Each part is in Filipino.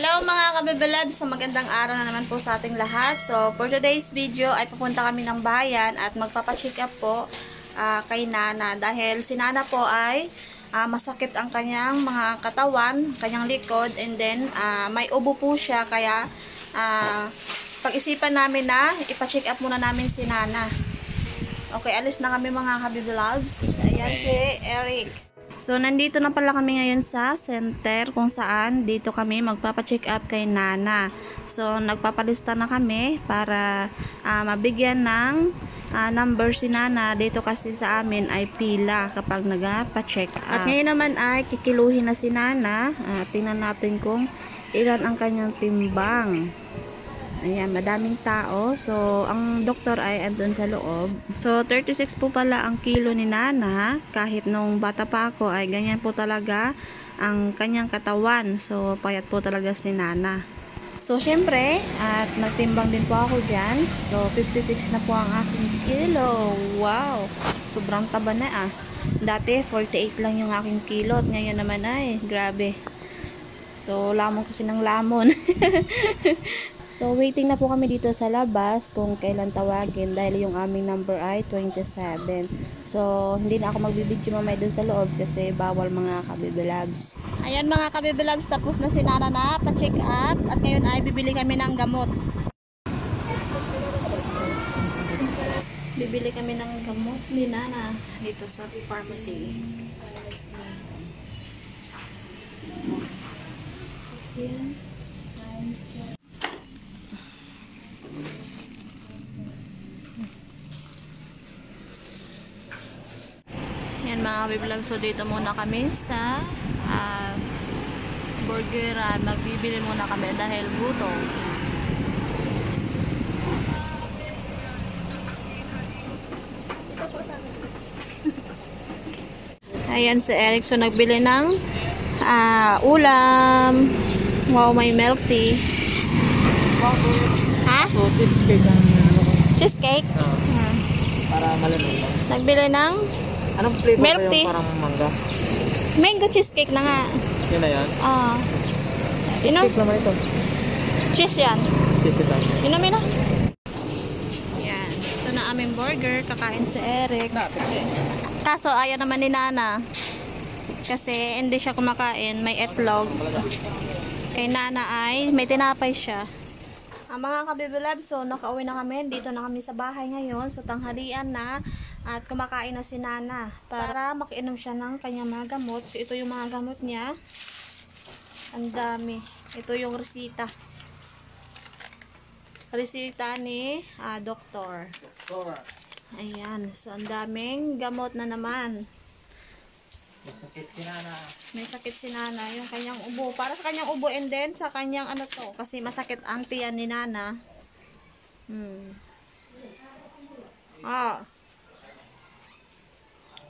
Hello mga kabibilab, sa magandang araw na naman po sa ating lahat. So for today's video ay pupunta kami ng bayan at magpapacheck up po kay Nana. Dahil si Nana po ay masakit ang kanyang mga katawan, kanyang likod, and then may ubo po siya. Kaya pag-isipan namin na ipacheck up muna namin si Nana. Okay, alis na kami mga kabibilabs. Ayan si Eric. So, nandito na pala kami ngayon sa center kung saan dito kami magpapacheck up kay Nana. So, nagpapalista na kami para mabigyan ng number si Nana. Dito kasi sa amin ay pila kapag nagpa-check up. At ngayon naman ay kikiluhin na si Nana. Tingnan natin kung ilan ang kanyang timbang. Ayan, madaming tao. So, ang doktor ay andun sa loob. So, 36 po pala ang kilo ni Nana. Kahit nung bata pa ako ay ganyan po talaga ang kanyang katawan. So, payat po talaga si Nana. So, syempre, at nagtimbang din po ako dyan. So, 56 na po ang aking kilo. Wow! Sobrang taba na Dati, 48 lang yung aking kilo. At ngayon naman ay, grabe. So, lamon kasi ng lamon. So, waiting na po kami dito sa labas kung kailan tawagin dahil yung aming number ay 27. So, hindi na ako magbibidyo mamay doon sa loob kasi bawal mga kabibilabs. Ayan mga kabibilabs, tapos na si Nana na pa-check up at ngayon ay bibili kami ng gamot. Bibili kami ng gamot ni Nana dito sa pharmacy. Ayan. Yan mga kabibilang, so dito muna kami sa burgeran. Magbibili muna kami dahil gutom. Ayan si Eric, so nagbili ng ulam. Wow, may milk tea. Ha? So, cheesecake ang Cheesecake? para malamig. Nagbili ng Anong flavor milk ba tea. yung parang mangga? Mango cheesecake na nga. Yun na yan? Cheesecake naman ito. Cheese yan. Cheese lang. Inumin na. Yan. Ito na aming burger. Kakain si Eric. Kaso ayaw naman ni Nana. Kasi hindi siya kumakain. May etlog. Kay Nana ay may tinapay siya. Ang mga kabibilab, so nakauwi na kami. Dito na kami sa bahay ngayon. So tanghalian na. At kumakain na si Nana. Para makiinom siya ng kanyang mga gamot. So ito yung mga gamot niya. Ang dami. Ito yung resita. Resita ni doktor. Ayan. So ang daming gamot na naman. May sakit si Nana. May sakit si Nana. Yung kanyang ubo. Para sa kanyang ubo and then sa kanyang ano to. Kasi masakit ang tiyan ni Nana.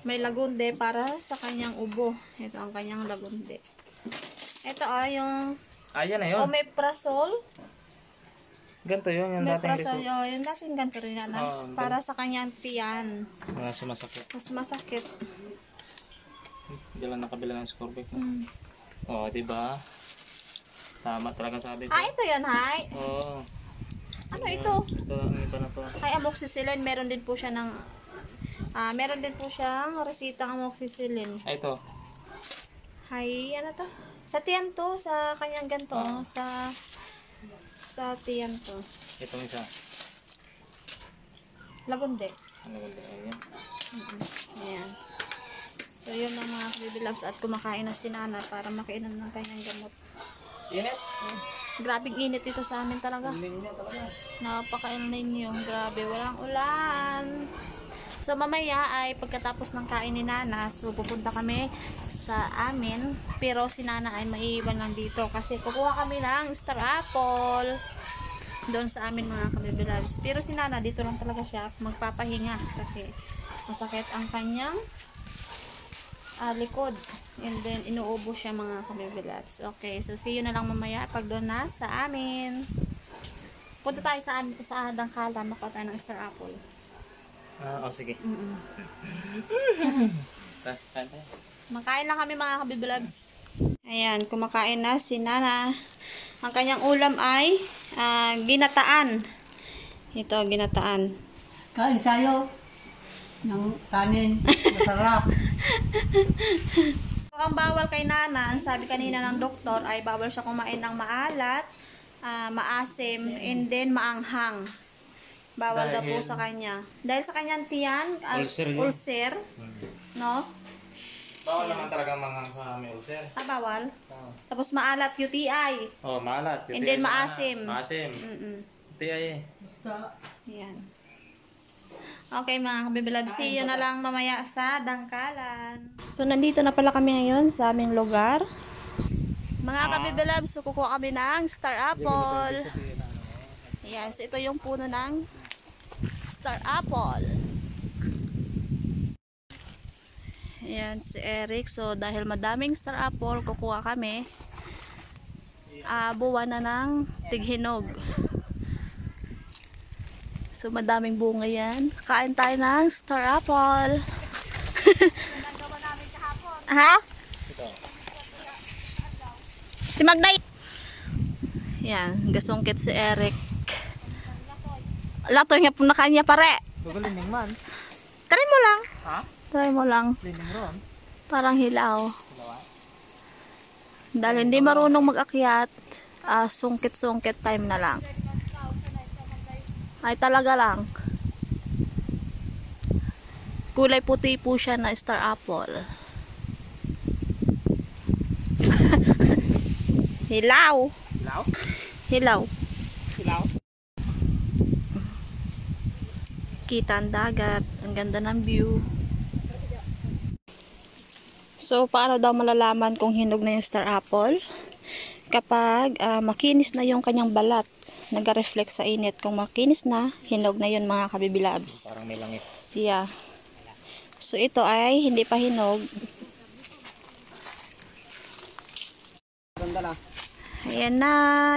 May lagunde para sa kanyang ubo. Ito ang kanyang lagunde. Ito yung Yan na yun. omeprazole. Ganito yun, yung dating Omeprazole. result. Yung dating ganito rin yan. Para sa kanyang tiyan. Mga sumasakit. Mas masakit. Diyan lang nakabila ng Scorpic. Diba? Tama talaga sabi ko. Ito yan, hay. Ano ito? Ito ang iba na to. Hay, amoxicillin. Meron din po siya ng meron din po siyang resitang amoxicillin. Ito. Hay, ano to? Sa tiyan to, sa kanyang ganto, sa tiyan to. Itong isa. Lagunde. Ano ba? Ayan. Ayan. So, yun ang mga kabibilabs at kumakain na si Nana para makainom ng kanyang gamot. Init? Grabing init ito sa amin talaga. Napaka-init nyo. Grabe, walang ulan. So, mamaya ay pagkatapos ng kain ni Nana, so pupunta kami sa amin. Pero si Nana ay maiiwan lang dito kasi kukuha kami ng star apple doon sa amin mga kabibilabs. Pero si Nana dito lang talaga siya magpapahinga kasi masakit ang kanyang likod. And then, inuubo siya mga kabibilabs. Okay, so see you na lang mamaya pag doon na sa amin. Punta tayo sa Dangkala. Makuha tayo ng star apple. Sige. Makain lang kami mga kabibilabs. Ayan, kumakain na si Nana. Ang kanyang ulam ay ginataan. Ito, ginataan. Kain tayo ng kanin. Masarap. So, ang bawal kay Nana, ang sabi kanina ng doktor, ay bawal siya kumain ng maalat, maasim, and then maanghang. Bawal daw po Dahil- sa kanya. Dahil sa kanyang tiyan, Ulcer yun. ulcer, no? Bawal naman talaga mga may ulcer. Bawal. Oh, Tapos maalat, UTI. maalat. And then maasim. Maasim. Mm-mm. Ito ay. Yan. Okay mga kabibilab, see you na lang mamaya sa dangkalan. So nandito na pala kami ngayon sa aming lugar. Mga kabibilab, so kukuha kami ng star apple. Yan, so ito yung puno ng star apple. Yan si Eric. So dahil madaming star apple, kukuha kami. Buwan na ng tighinog. So madaming bunga yan. Kain tayo ng star apple. Ha? Si Magday. Yan, gasungkit si Eric. Latoy nga po na kanya pare. Gagalining man. Try mo lang. Ha? Try mo lang. Lining ron. Parang hilaw. Dahil hindi marunong mag-akyat, sungkit-sungkit time na lang. Ay talaga lang. Kulay puti po siya na star apple. Hilaw. Ilaw? Hilaw. Ilaw? Kita ang dagat. Ang ganda ng view. So, paano daw malalaman kung hinog na yung star apple? Kapag makinis na yung kanyang balat, nag-reflect sa init. Kung makinis na, hinog na yun mga kabibilabs. Parang may langit. Yeah. So, ito ay hindi pa hinog. Ganda na. Ayan na.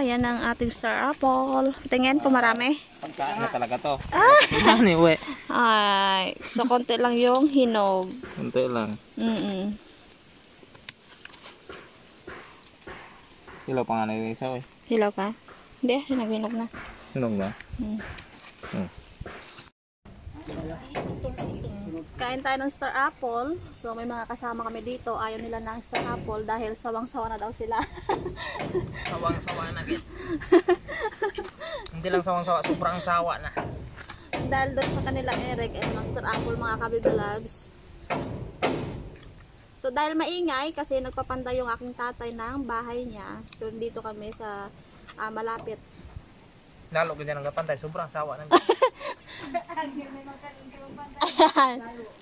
Yan ang ating star apple. Tingin kung marami. Pagkaan na talaga to. Ah! Ni uwi. Ay, so konti lang yung hinog. Unti lang. Ilaw pa nga na yung isa eh. Hilaw pa? Hindi, hinog na. Sinog ba? Kain tayo ng star apple. So may mga kasama kami dito. Ayaw nila ng star apple dahil sawang-sawa na daw sila. Sawang-sawa na git. Hindi lang sawang-sawa, sobrang sawa na. Dahil doon sa kanila Eric ay ng star apple mga kabibilabs. So dahil maingay kasi nagpapanda yung aking tatay ng bahay niya. So dito kami sa malapit. Lalo ganyan ang kapantay, sobrang sawa na.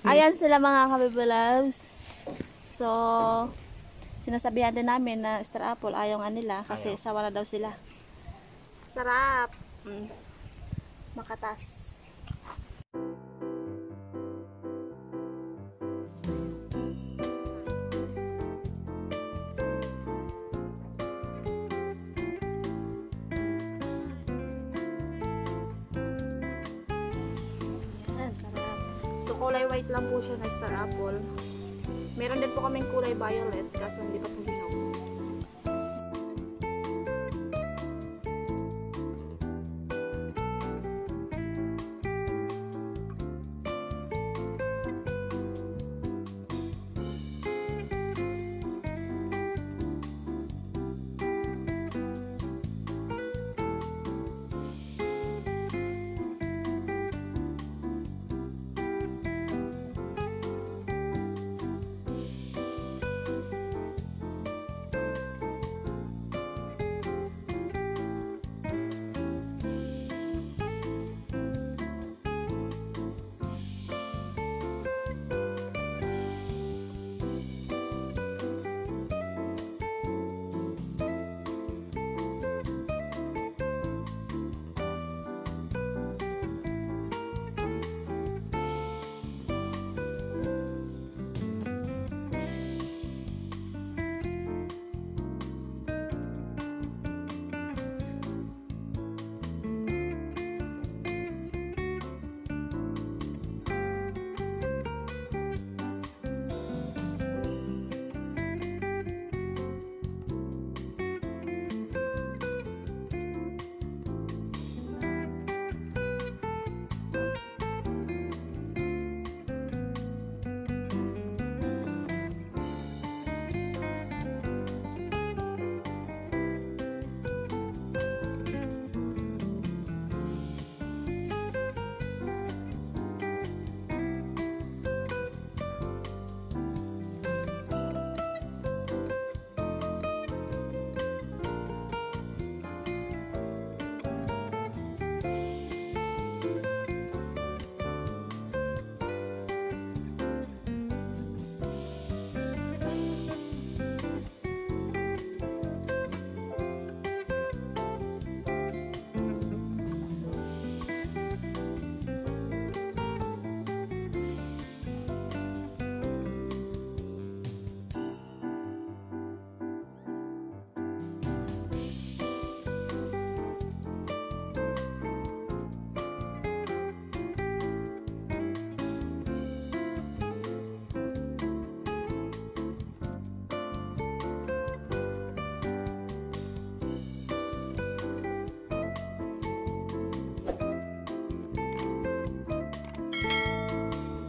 Ayan sila mga kabibilabs. So sinasabihan din namin na star apple ayaw nga nila kasi sawa na daw sila. Sarap. Makatas. Yan, sarap. So kulay white lang po siya na star apple. Meron din po kaming kulay violet kaso hindi pa po hinog.